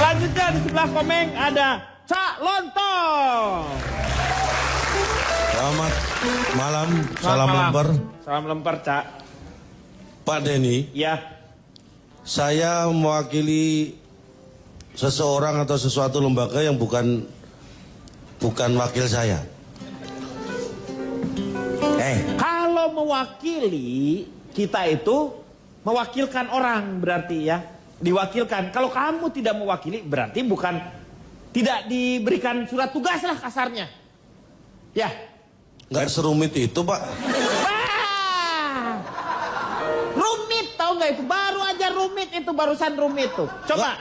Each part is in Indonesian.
Selanjutnya di sebelah Komeng ada Cak Lontong. Selamat malam, Salam lemper. Salam lemper, Cak. Pak Denny, Ya. saya mewakili seseorang atau sesuatu lembaga yang bukan wakil saya. Kalau mewakili, kita itu mewakilkan orang berarti ya. Diwakilkan. Kalau kamu tidak mewakili, berarti bukan tidak diberikan surat tugas lah kasarnya. Ya. Nggak serumit itu, Pak. Rumit tau nggak itu? Baru aja rumit itu, barusan rumit tuh. Coba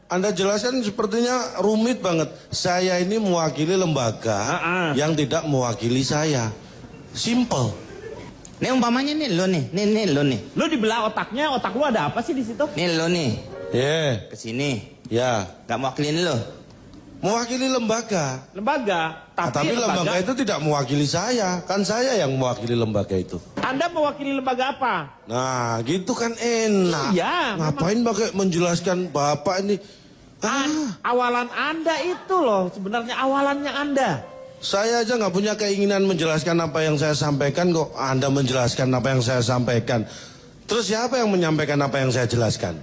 Anda jelaskan sepertinya rumit banget. Saya ini mewakili lembaga yang tidak mewakili saya. Simple. Nih umpamanya nih lo nih, lo nih. Lo dibelah otaknya, otak lo ada apa sih di situ? Nih lo nih. Kesini. Ya. Gak mewakilin lo. Mewakili lembaga. Lembaga. Tapi lembaga itu tidak mewakili saya. Kan saya yang mewakili lembaga itu. Anda mewakili lembaga apa? Nah, gitu kan enak. Iya. Ngapain pakai menjelaskan Bapak ini? Awalan Anda itu loh, sebenarnya awalannya Anda. Saya aja nggak punya keinginan menjelaskan apa yang saya sampaikan kok Anda menjelaskan apa yang saya sampaikan. Terus siapa yang menyampaikan apa yang saya jelaskan?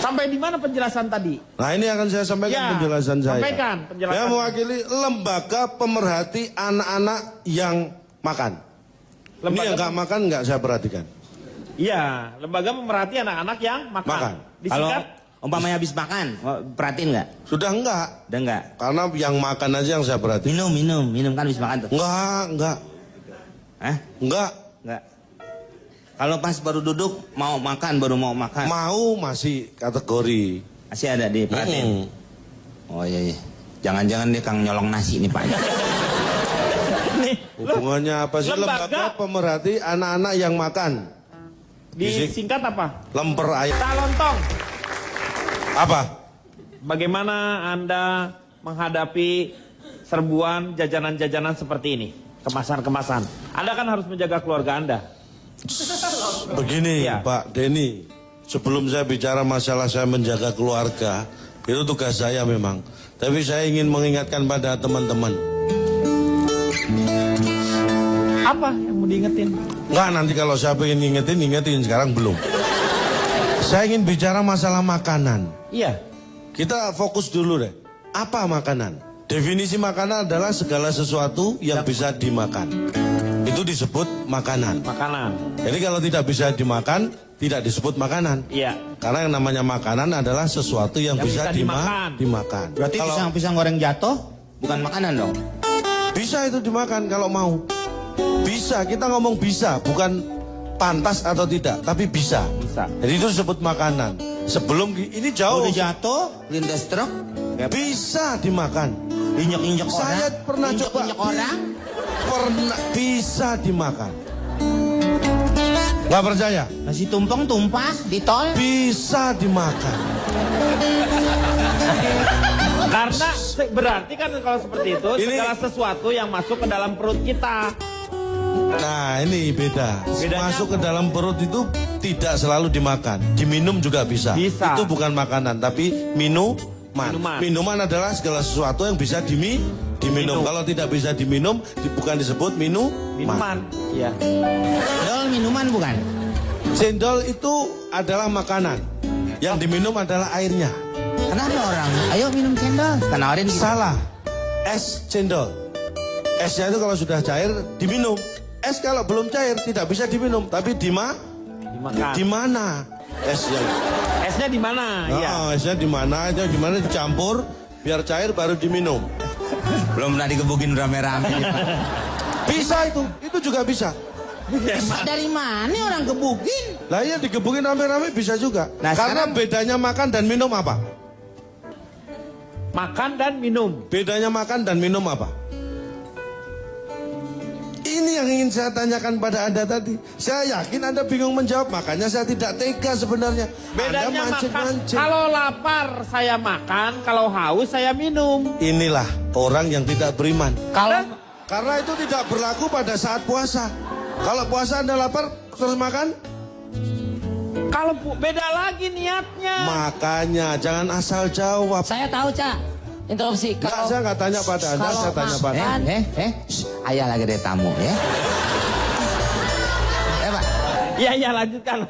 Sampai di mana penjelasan tadi? Nah, ini akan saya sampaikan penjelasan saya. Sampaikan penjelasan. Saya mewakili lembaga pemerhati anak-anak yang makan. Ini yang nggak makan nggak saya perhatikan. Iya, lembaga pemerhati anak-anak yang makan. Kalau umpamanya habis makan, perhatiin nggak? Sudah enggak. Udah enggak? Karena yang makan aja yang saya perhatikan. Minum kan habis makan tuh. Enggak. Hah? Enggak. Kalau pas baru duduk mau makan, baru mau makan. Mau masih kategori. Masih ada di perhatiin. Oh iya. Jangan-jangan dia kang nyolong nasi nih Pak. Hubungannya apa sih lembaga pemerhati anak-anak yang makan? Disingkat apa? Lemper ayam. Cak Lontong. Apa? Bagaimana Anda menghadapi serbuan jajanan-jajanan seperti ini? Kemasan-kemasan. Anda kan harus menjaga keluarga Anda. Begini Pak Denny, sebelum saya bicara masalah saya menjaga keluarga, itu tugas saya memang. Tapi saya ingin mengingatkan pada teman-teman. Apa yang mau diingetin? Enggak, nanti kalau saya pengen ingetin, sekarang belum. Saya ingin bicara masalah makanan. Iya. Kita fokus dulu deh. Apa makanan? Definisi makanan adalah segala sesuatu yang bisa dimakan. Itu disebut makanan. Jadi kalau tidak bisa dimakan, tidak disebut makanan. Iya. Karena yang namanya makanan adalah sesuatu yang bisa dimakan. Berarti pisang goreng jatuh bukan makanan dong? Bisa itu dimakan kalau mau. Bisa, kita ngomong bisa, bukan pantas atau tidak, tapi bisa. Jadi itu disebut makanan. Sebelum ini jauh. Udah jatuh, lindas truk, bisa dimakan. Injek-injek orang. Saya pernah coba. Orang. Pernah bisa dimakan. Gak percaya? Nasi tumpeng tumpah di tol. Bisa dimakan. Karena berarti kan kalau seperti itu segala sesuatu yang masuk ke dalam perut kita. Nah ini beda. Masuk ke dalam perut itu tidak selalu dimakan. Diminum juga bisa. Itu bukan makanan tapi minuman. Minuman adalah segala sesuatu yang bisa diminum. Kalau tidak bisa diminum bukan disebut minuman. Iya. Cendol minuman bukan? Cendol itu adalah makanan. Yang diminum adalah airnya. Kenapa orang? Ayo minum cendol. Kenarin gitu. Salah. Es cendol. Esnya itu kalau sudah cair diminum. Es kalau belum cair tidak bisa diminum, tapi dimakan. Di mana? Esnya di mana? Iya. Esnya di mana? Aja di mana dicampur biar cair baru diminum. Belum pernah digebukin rame-rame. Bisa itu juga bisa. Bisa dari mana orang gebukin? Lah iya digebukin rame-rame bisa juga. Nah, karena bedanya makan dan minum apa? Makan dan minum. Bedanya makan dan minum apa? Ini yang ingin saya tanyakan pada Anda tadi. Saya yakin Anda bingung menjawab, makanya saya tidak tega sebenarnya. Bedanya makan, kalau lapar saya makan, kalau haus saya minum. Inilah orang yang tidak beriman. Karena itu tidak berlaku pada saat puasa. Kalau puasa Anda lapar terus makan? Kalau beda lagi niatnya. Makanya jangan asal jawab. Saya tahu, Cak. Interupsi. Kalau saya nggak tanya pada Anda, saya tanya pada Anda. Ayah lagi ada tamu ya. Pak. Iya, lanjutkan.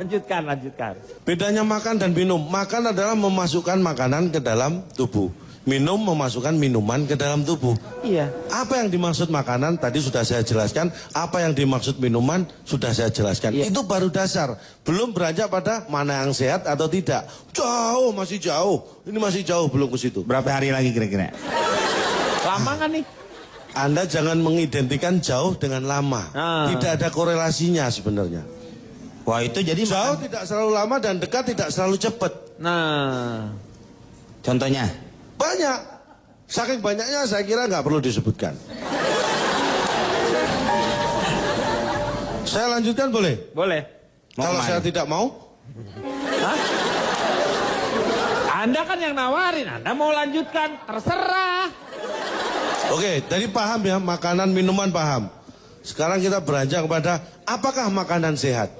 Bedanya makan dan minum. Makan adalah memasukkan makanan ke dalam tubuh. Minum memasukkan minuman ke dalam tubuh. Iya. Apa yang dimaksud makanan tadi sudah saya jelaskan. Apa yang dimaksud minuman sudah saya jelaskan. Iya. Itu baru dasar. Belum beranjak pada mana yang sehat atau tidak. Jauh, masih jauh. Ini masih jauh, belum ke situ. Berapa hari lagi kira-kira? Lama kan nih? Anda jangan mengidentikan jauh dengan lama. Tidak ada korelasinya sebenarnya. Wah, itu jadi jauh tidak selalu lama dan dekat tidak selalu cepat. Nah, contohnya? Banyak. Saking banyaknya saya kira nggak perlu disebutkan. Saya lanjutkan boleh? Boleh. Kalau saya tidak mau? Hah? Anda kan yang nawarin, Anda mau lanjutkan, terserah. Oke, tadi paham ya, makanan, minuman paham. Sekarang kita beranjak kepada apakah makanan sehat?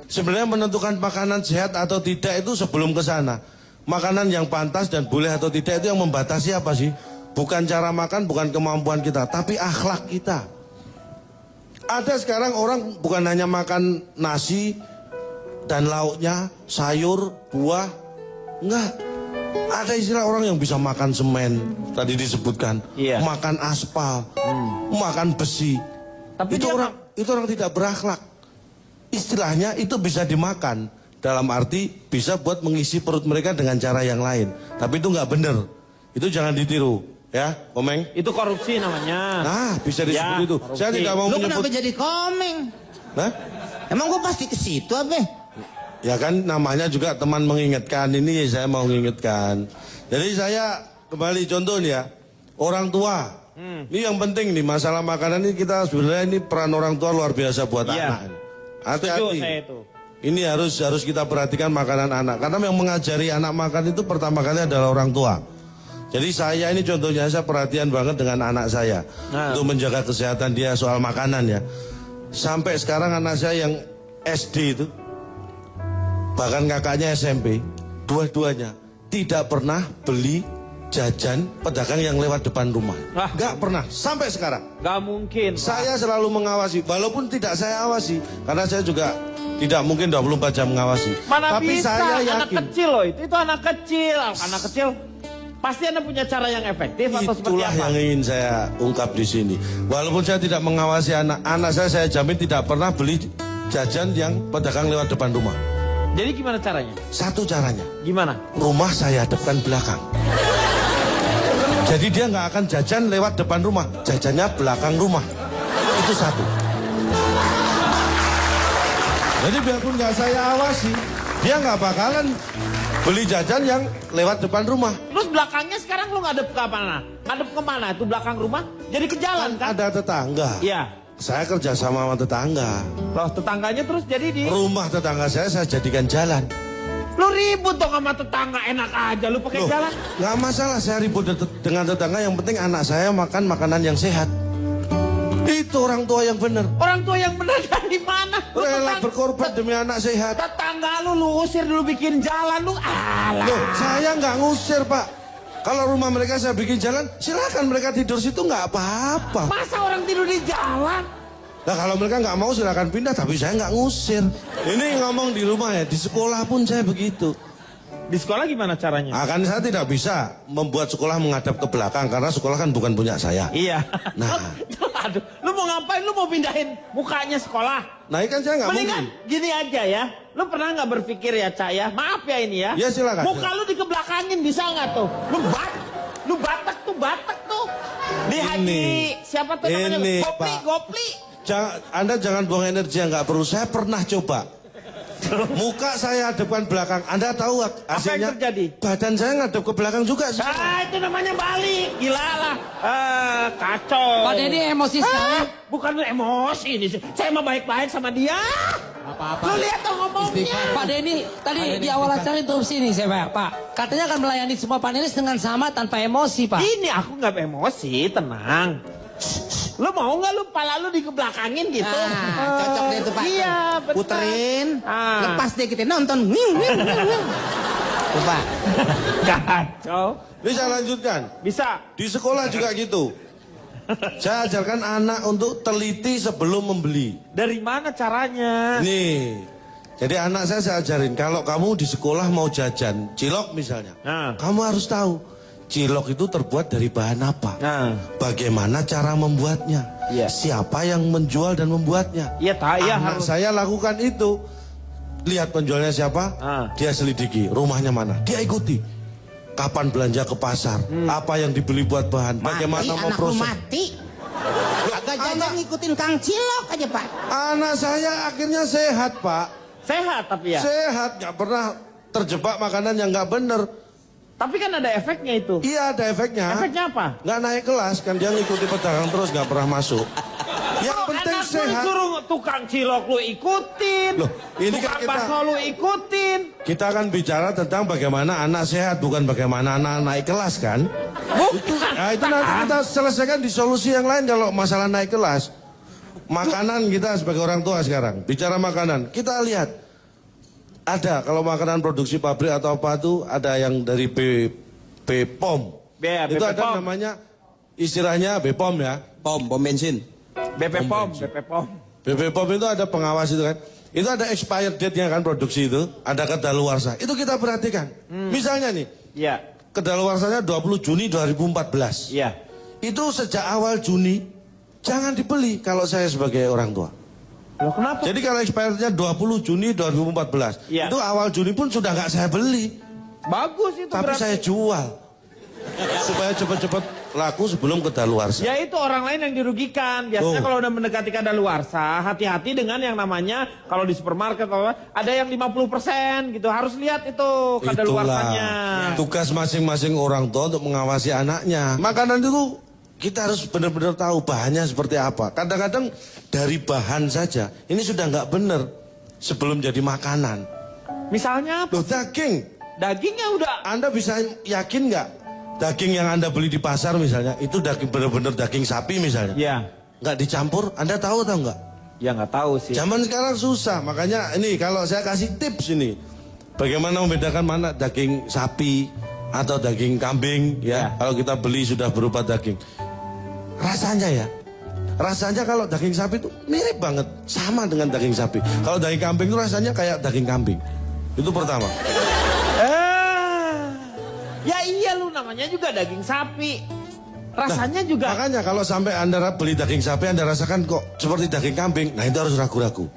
Sebenarnya menentukan makanan sehat atau tidak itu sebelum ke sana. Makanan yang pantas dan boleh atau tidak itu yang membatasi apa sih? Bukan cara makan, bukan kemampuan kita, tapi akhlak kita. Ada sekarang orang bukan hanya makan nasi dan lauknya, sayur, buah. Enggak. Ada istilah orang yang bisa makan semen, tadi disebutkan. Iya. Makan aspal, makan besi. Tapi itu orang tidak berakhlak. Istilahnya itu bisa dimakan. Dalam arti bisa buat mengisi perut mereka dengan cara yang lain. Tapi itu nggak benar. Itu jangan ditiru. Ya, Komeng. Itu korupsi namanya. Nah, bisa disebut itu. Korupsi. Saya tidak mau menyebut. Lu kenapa jadi Komeng? Nah? Emang gue pasti ke situ apa? Ya kan namanya juga teman mengingatkan. Ini saya mau mengingatkan. Jadi saya kembali contoh nih ya. Orang tua. Ini yang penting nih. Masalah makanan ini kita sebenarnya ini peran orang tua luar biasa buat anak. Hati-hati. Ini harus kita perhatikan makanan anak. Karena yang mengajari anak makan itu pertama kali adalah orang tua. Jadi saya ini contohnya saya perhatian banget dengan anak saya. Untuk menjaga kesehatan dia soal makanan ya. Sampai sekarang anak saya yang SD itu. Bahkan kakaknya SMP. Dua-duanya tidak pernah beli jajan pedagang yang lewat depan rumah. Gak pernah, sampai sekarang. Gak mungkin. Saya selalu mengawasi, walaupun tidak saya awasi. Karena saya juga tidak mungkin 24 jam mengawasi. Mana tapi bisa, saya yakin. anak kecil loh itu anak kecil. Anak kecil pasti Anda punya cara yang efektif atau seperti apa? Itulah yang ingin saya ungkap di sini. Walaupun saya tidak mengawasi anak saya jamin tidak pernah beli jajan yang pedagang lewat depan rumah. Jadi gimana caranya? Satu caranya. Gimana? Rumah saya hadapkan belakang. Jadi dia nggak akan jajan lewat depan rumah, jajannya belakang rumah. Itu satu. Jadi biarpun nggak saya awasi, dia nggak bakalan beli jajan yang lewat depan rumah. Terus belakangnya sekarang lu ngadep ke mana? Ngadep kemana? Itu belakang rumah? Jadi ke jalan kan? Ada tetangga. Iya. Saya kerja sama tetangga. Loh tetangganya terus jadi di? Rumah tetangga saya jadikan jalan. Lu ribut dong sama tetangga, enak aja lu pakai jalan. Nggak masalah saya ribut dengan tetangga, yang penting anak saya makan makanan yang sehat. Itu orang tua yang benar. Orang tua yang benar dari mana? Rela berkorban demi anak sehat. Tetangga lu usir dulu bikin jalan lu. Alah. Loh, saya nggak ngusir Pak. Kalau rumah mereka saya bikin jalan, silakan mereka tidur situ nggak apa-apa. Masa orang tidur di jalan? Nah kalau mereka nggak mau silakan pindah, tapi saya nggak ngusir. Ini ngomong di rumah ya, di sekolah pun saya begitu. Di sekolah gimana caranya? Kan saya tidak bisa membuat sekolah menghadap ke belakang, karena sekolah kan bukan punya saya. Iya. Nah. Aduh, lu mau ngapain? Lu mau pindahin mukanya sekolah? Nah ini kan saya nggak mungkin. Gini aja ya, lu pernah nggak berpikir ya Cak ya? Maaf ya ini ya. Ya silakan. Muka lu dikebelakangin bisa nggak tuh? Lu batak tuh. Di Haji, siapa tuh namanya? Gopli. Anda jangan buang energi yang nggak perlu. Saya pernah coba. Muka saya hadapkan belakang. Anda tahu hasilnya? Apa yang terjadi? Badan saya ngadep ke belakang juga. Itu namanya balik. Gila lah. Kacau. Pak Denny emosi sekali. Bukan emosi ini. Saya mah baik-baik sama dia. Apa-apa. Lu lihat dong ngomongnya. Pak Denny, tadi di awal acara interupsi nih saya Pak. Katanya akan melayani semua panelis dengan sama tanpa emosi Pak. Ini aku nggak emosi, tenang. Lu mau nggak lu pala lu dikebelakangin gitu? Cocok deh itu Pak. Iya, betul. Puterin, lepas deh kita nonton. Tuh Pak. Kacau. Bisa lanjutkan? Bisa. Di sekolah juga gitu. Saya ajarkan anak untuk teliti sebelum membeli. Dari mana caranya? Nih, jadi anak saya ajarin, kalau kamu di sekolah mau jajan cilok misalnya, kamu harus tahu cilok itu terbuat dari bahan apa, bagaimana cara membuatnya, siapa yang menjual dan membuatnya. Anak saya lakukan itu, lihat penjualnya siapa, dia selidiki, rumahnya mana, dia ikuti. Kapan belanja ke pasar, apa yang dibeli buat bahan, bagaimana memproses. Mati. Agak jajan ngikutin Kang Cilok aja Pak. Anak saya akhirnya sehat Pak. Sehat tapi ya? Sehat, gak pernah terjebak makanan yang gak bener. Tapi kan ada efeknya itu. Iya ada efeknya. Efeknya apa? Gak naik kelas, kan dia ngikuti pedagang terus gak pernah masuk. Yang penting sehat. Suruh tukang cilok lu ikutin. Loh, ini kan tukang bakso lu ikutin. Kita akan bicara tentang bagaimana anak sehat, bukan bagaimana anak naik kelas kan? Nah itu nanti kita selesaikan di solusi yang lain kalau masalah naik kelas. Makanan kita sebagai orang tua sekarang, bicara makanan, kita lihat. Ada, kalau makanan produksi pabrik atau apa itu, ada yang dari BPOM. Itu ada namanya, istilahnya BPOM ya. Pom bensin. BPOM. BPOM itu ada pengawas itu kan. Itu ada expired date-nya kan produksi itu, ada kedaluarsa. Itu kita perhatikan. Misalnya nih, kedaluarsanya 20 Juni 2014. Iya. Itu sejak awal Juni, jangan dibeli kalau saya sebagai orang tua. Loh kenapa? Jadi kalau expirednya 20 Juni 2014, itu awal Juni pun sudah nggak saya beli. Bagus itu. Tapi saya jual. Supaya cepat-cepat laku sebelum kedaluarsa. Ya itu orang lain yang dirugikan. Biasanya kalau udah mendekati kadaluarsa, hati-hati dengan yang namanya kalau di supermarket ada yang 50% gitu. Harus lihat itu kadaluarsanya. Tugas masing-masing orang tua untuk mengawasi anaknya. Makanan itu kita harus benar-benar tahu bahannya seperti apa. Kadang-kadang dari bahan saja ini sudah nggak benar sebelum jadi makanan. Misalnya apa? Loh, daging. Dagingnya udah. Anda bisa yakin nggak? Daging yang Anda beli di pasar misalnya, itu daging benar-benar daging sapi misalnya. Iya. Nggak dicampur, Anda tahu atau nggak? Ya nggak tahu sih. Zaman sekarang susah, makanya ini kalau saya kasih tips ini. Bagaimana membedakan mana daging sapi atau daging kambing ya. Kalau kita beli sudah berupa daging. Rasanya ya. Rasanya kalau daging sapi itu mirip banget. Sama dengan daging sapi. Kalau daging kambing itu rasanya kayak daging kambing. Itu pertama. Ya iya lu namanya juga daging sapi. Rasanya juga. Makanya kalau sampai Anda beli daging sapi Anda rasakan kok seperti daging kambing. Nah itu harus ragu-ragu.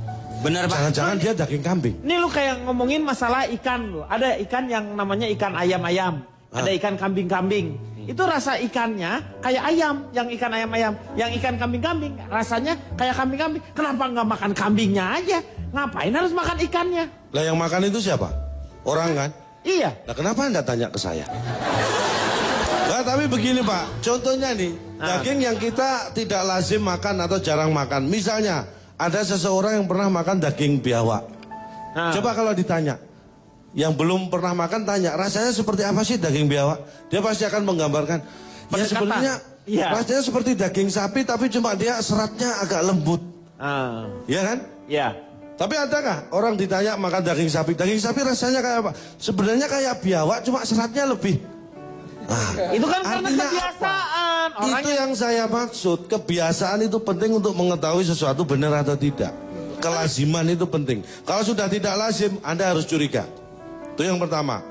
Benar Pak. Jangan-jangan dia daging kambing. Ini lu kayak ngomongin masalah ikan lu. Ada ikan yang namanya ikan ayam-ayam. Ada ikan kambing-kambing. Itu rasa ikannya kayak ayam. Yang ikan ayam-ayam. Yang ikan kambing-kambing rasanya kayak kambing-kambing. Kenapa nggak makan kambingnya aja? Ngapain harus makan ikannya? Lah yang makan itu siapa? Orang kan? Iya. Nah kenapa Anda tanya ke saya? Nah tapi begini Pak, contohnya nih, daging yang kita tidak lazim makan atau jarang makan. Misalnya, ada seseorang yang pernah makan daging biawak. Coba kalau ditanya, yang belum pernah makan tanya, rasanya seperti apa sih daging biawak? Dia pasti akan menggambarkan, ya sebenarnya rasanya seperti daging sapi tapi cuma dia seratnya agak lembut. Iya kan? Iya. Tapi adakah orang ditanya makan daging sapi? Daging sapi rasanya kayak apa? Sebenarnya kayak biawak, cuma seratnya lebih. Nah, itu kan karena kebiasaan. Itu yang saya maksud. Kebiasaan itu penting untuk mengetahui sesuatu benar atau tidak. Kelaziman itu penting. Kalau sudah tidak lazim, Anda harus curiga. Itu yang pertama.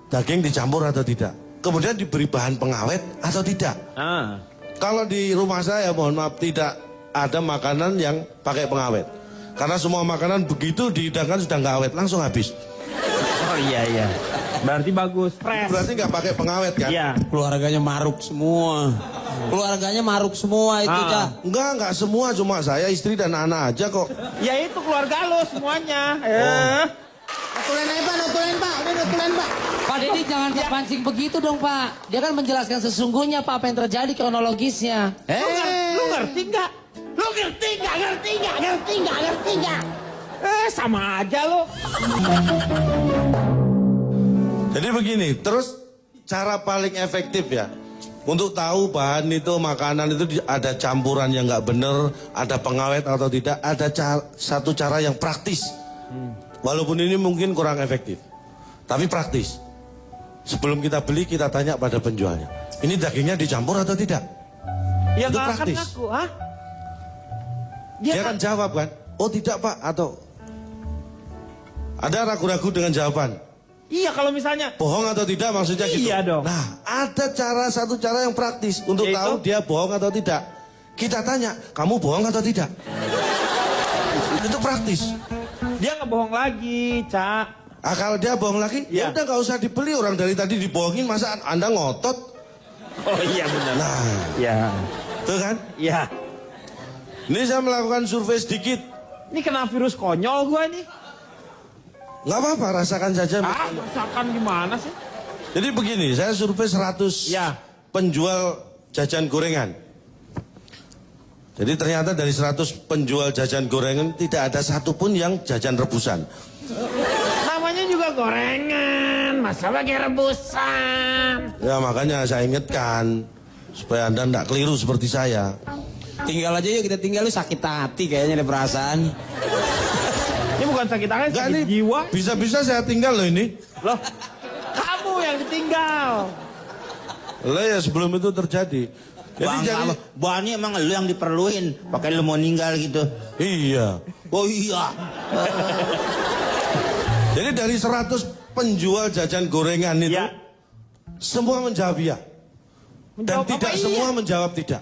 Daging dicampur atau tidak. Kemudian diberi bahan pengawet atau tidak. Kalau di rumah saya, mohon maaf, tidak ada makanan yang pakai pengawet. Karena semua makanan begitu dihidangkan sudah nggak awet, langsung habis. Oh iya. Berarti bagus, fresh. Berarti nggak pakai pengawet kan? Iya. Keluarganya maruk semua. Keluarganya maruk semua itu, Cah. Enggak semua, cuma saya, istri dan anak aja kok. Ya itu keluarga lo semuanya. Nutulen aja Pak, nutulen Pak, udah nutulen Pak. Pak Deddy jangan kepancing begitu dong Pak. Dia kan menjelaskan sesungguhnya Pak apa yang terjadi kronologisnya. Lu ngerti nggak? Lu ngerti nggak? Sama aja lo. Jadi begini, terus cara paling efektif ya. Untuk tahu bahan itu, makanan itu ada campuran yang nggak bener, ada pengawet atau tidak, ada satu cara yang praktis. Walaupun ini mungkin kurang efektif, tapi praktis. Sebelum kita beli, kita tanya pada penjualnya, ini dagingnya dicampur atau tidak? Ya itu nggak akan praktis. ngaku, ah? Dia akan jawab kan, oh tidak pak, atau ada ragu-ragu dengan jawaban. Iya, kalau misalnya Bohong atau tidak maksudnya gitu. Iya dong. Nah, ada satu cara yang praktis untuk Yaitu? tahu dia bohong atau tidak. Kita tanya, kamu bohong atau tidak? Itu praktis. dia nggak bohong lagi, Cak. Ah, kalau dia bohong lagi, ya udah nggak usah dibeli. Orang dari tadi dibohongin, masa Anda ngotot? Oh iya benar. Nah, Ya. tuh kan? Ya. Ini saya melakukan survei sedikit. Ini kena virus konyol gua nih. Nggak apa-apa, rasakan saja. Ah, masakan gimana sih? Jadi begini, saya survei 100 Ya. penjual jajan gorengan. Jadi ternyata dari 100 penjual jajan gorengan tidak ada satupun yang jajan rebusan. Namanya juga gorengan, masa pakai rebusan? Ya makanya saya ingatkan supaya Anda tidak keliru seperti saya. Tinggal aja yuk, kita tinggal, lu sakit hati kayaknya ada perasaan. Ini bukan sakit hati, Enggak sakit nih, jiwa. bisa-bisa saya tinggal loh ini. Loh, kamu yang ditinggal. Lah ya sebelum itu terjadi. Jadi Bahannya emang lu yang diperluin, pakai lu mau ninggal gitu. iya. Oh iya. Jadi dari 100 penjual jajan gorengan itu Ya. semua menjawab iya. Dan Menjawab tidak apa semua iya? menjawab tidak.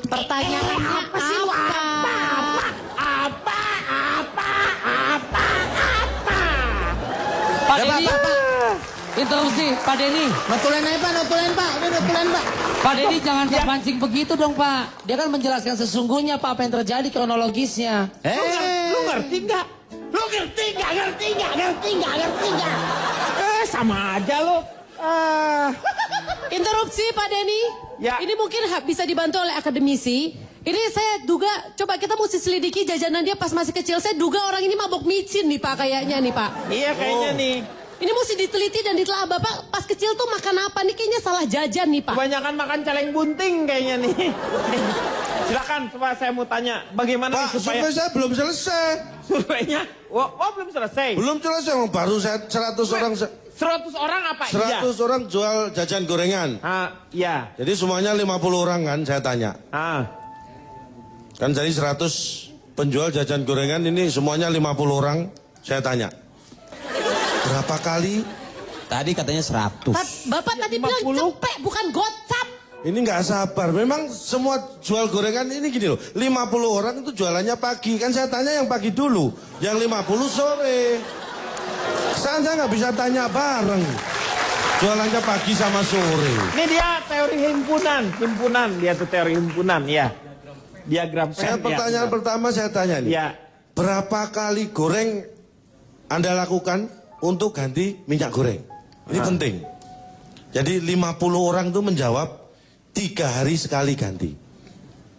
Pertanyaannya apa? Pak Denny, interupsi, Pak Denny. Notulen aja Pak, notulen Pak, ini notulen Pak. Pak Denny jangan terpancing begitu dong Pak. Dia kan menjelaskan sesungguhnya Pak apa yang terjadi kronologisnya. Lu ngerti nggak? Lu ngerti nggak? Ngerti nggak? Sama aja lo. Interupsi Pak Denny. Ya. Ini mungkin bisa dibantu oleh akademisi. Ini saya duga, coba kita mesti selidiki jajanan dia pas masih kecil. Saya duga orang ini mabok micin nih Pak, kayaknya nih Pak. Iya kayaknya nih. Ini mesti diteliti dan ditelaah. Bapak pas kecil tuh makan apa nih? Kayaknya salah jajan nih Pak. Kebanyakan makan celeng bunting kayaknya nih. Silakan, coba saya mau tanya, bagaimana Pak, supaya survei saya belum selesai. surveinya? Oh, belum selesai. Belum selesai, baru saya 100 orang. 100 orang apa 100 iya? orang jual jajan gorengan. Iya. Jadi semuanya 50 orang kan saya tanya. Kan jadi 100 penjual jajan gorengan ini semuanya 50 orang saya tanya. Berapa kali? Tadi katanya 100. Bapak tadi bilang 50. cepek, bukan gocap. Ini nggak sabar. Memang semua jual gorengan ini gini loh. 50 orang itu jualannya pagi. Kan saya tanya yang pagi dulu. Yang 50 sore. Saya nggak bisa tanya bareng. Jualannya pagi sama sore. Ini dia teori himpunan. Dia tuh teori himpunan, ya. Diagram Saya Venn, pertanyaan ya. pertama saya tanya nih. Ya. Berapa kali goreng Anda lakukan untuk ganti minyak goreng? Ini penting. Jadi 50 orang itu menjawab 3 hari sekali ganti.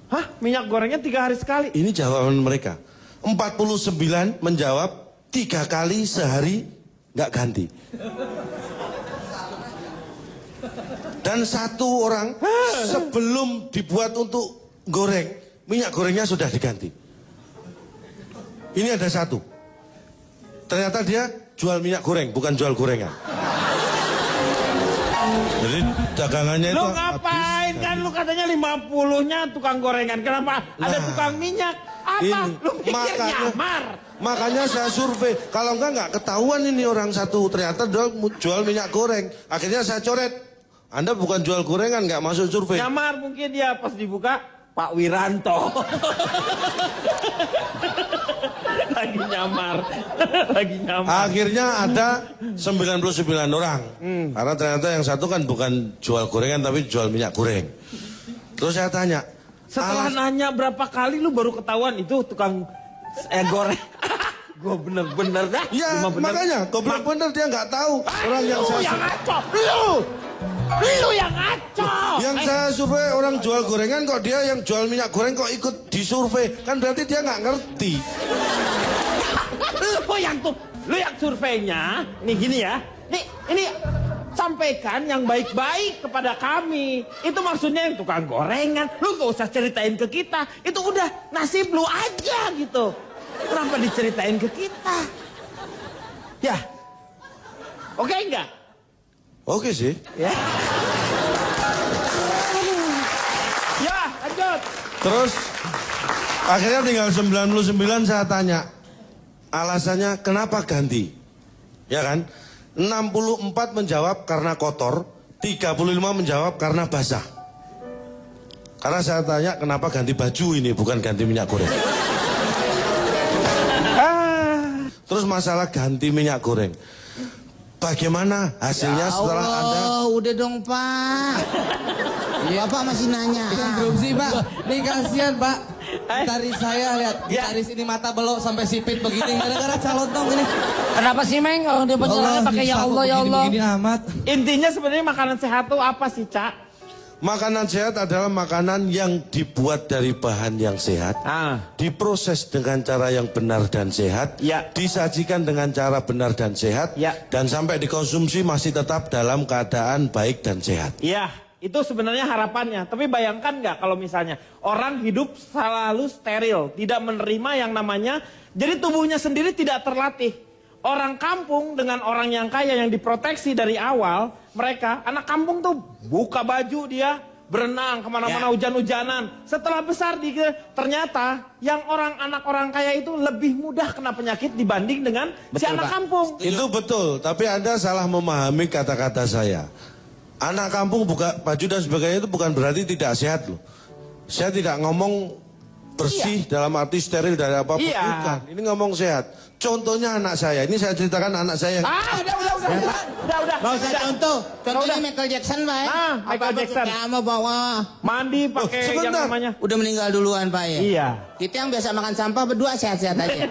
Hah? Minyak gorengnya 3 hari sekali? Ini jawaban mereka. 49 menjawab 3 kali sehari nggak ganti. Dan 1 orang sebelum dibuat untuk goreng, minyak gorengnya sudah diganti. Ini ada 1. Ternyata dia jual minyak goreng, bukan jual gorengan. Jadi dagangannya itu Lu ngapain habis. kan lu katanya 50-nya tukang gorengan. Kenapa ada Nah, tukang minyak? Apa? ini, Lu pikir makanya- nyamar? Makanya saya survei. Kalau nggak ketahuan ini orang 1. Ternyata dia jual minyak goreng. Akhirnya saya coret. Anda bukan jual gorengan, nggak masuk survei. Nyamar mungkin dia pas dibuka Pak Wiranto. Lagi nyamar. Lagi nyamar. Akhirnya ada 99 orang. Karena ternyata yang 1 kan bukan jual gorengan tapi jual minyak goreng. Terus saya tanya, Setelah nanya berapa kali lu baru ketahuan itu tukang goreng. Gue bener-bener dah. ya Cuma bener. makanya goblok bener dia nggak tahu orang yang Lu saya yang ngaco. Lu yang ngaco. yang saya survei orang jual gorengan kok dia yang jual minyak goreng kok ikut disurvei, kan berarti dia nggak ngerti. Lu yang surveinya. Nih gini ya. Nih, ini Sampaikan yang baik-baik kepada kami. Itu maksudnya yang tukang gorengan. Lu gak usah ceritain ke kita. Itu udah nasib lu aja gitu. Kenapa diceritain ke kita? Ya. Oke enggak? Oke sih. Ya. Ya, lanjut. Terus akhirnya tinggal 99 saya tanya. Alasannya kenapa ganti? Ya kan? 64 menjawab karena kotor, 35 menjawab karena basah. Karena saya tanya kenapa ganti baju ini bukan ganti minyak goreng. Terus masalah ganti minyak goreng. Bagaimana hasilnya setelah Anda? Udah dong Pak. Bapak masih nanya. Interupsi Pak. Nih kasihan Pak. Gitaris saya lihat. Gitaris ini mata belok sampai sipit begini. Gara-gara calontong ini. Kenapa sih Meng? Kalau dia penjelasannya pakai ya Allah ya Allah. Begini amat. Intinya sebenarnya makanan sehat tuh apa sih, Cak? Makanan sehat adalah makanan yang dibuat dari bahan yang sehat, diproses dengan cara yang benar dan sehat, disajikan dengan cara benar dan sehat, dan sampai dikonsumsi masih tetap dalam keadaan baik dan sehat. Iya, itu sebenarnya harapannya. Tapi bayangkan nggak kalau misalnya orang hidup selalu steril, tidak menerima yang namanya, jadi tubuhnya sendiri tidak terlatih. Orang kampung dengan orang yang kaya yang diproteksi dari awal, mereka, anak kampung tuh buka baju dia, berenang kemana-mana hujan-hujanan. Setelah besar ternyata yang anak orang kaya itu lebih mudah kena penyakit dibanding dengan si anak kampung. Itu betul, tapi Anda salah memahami kata-kata saya. Anak kampung buka baju dan sebagainya itu bukan berarti tidak sehat loh. Saya tidak ngomong bersih dalam arti steril dari apapun, bukan. Ini ngomong sehat. Contohnya anak saya, ini saya ceritakan anak saya. Udah. Gak usah contoh. Contohnya Michael Jackson, Pak. Michael Jackson. Kamu bawa. Mandi pakai yang namanya. Udah meninggal duluan, Pak ya? Iya. Kita yang biasa makan sampah berdua sehat-sehat aja.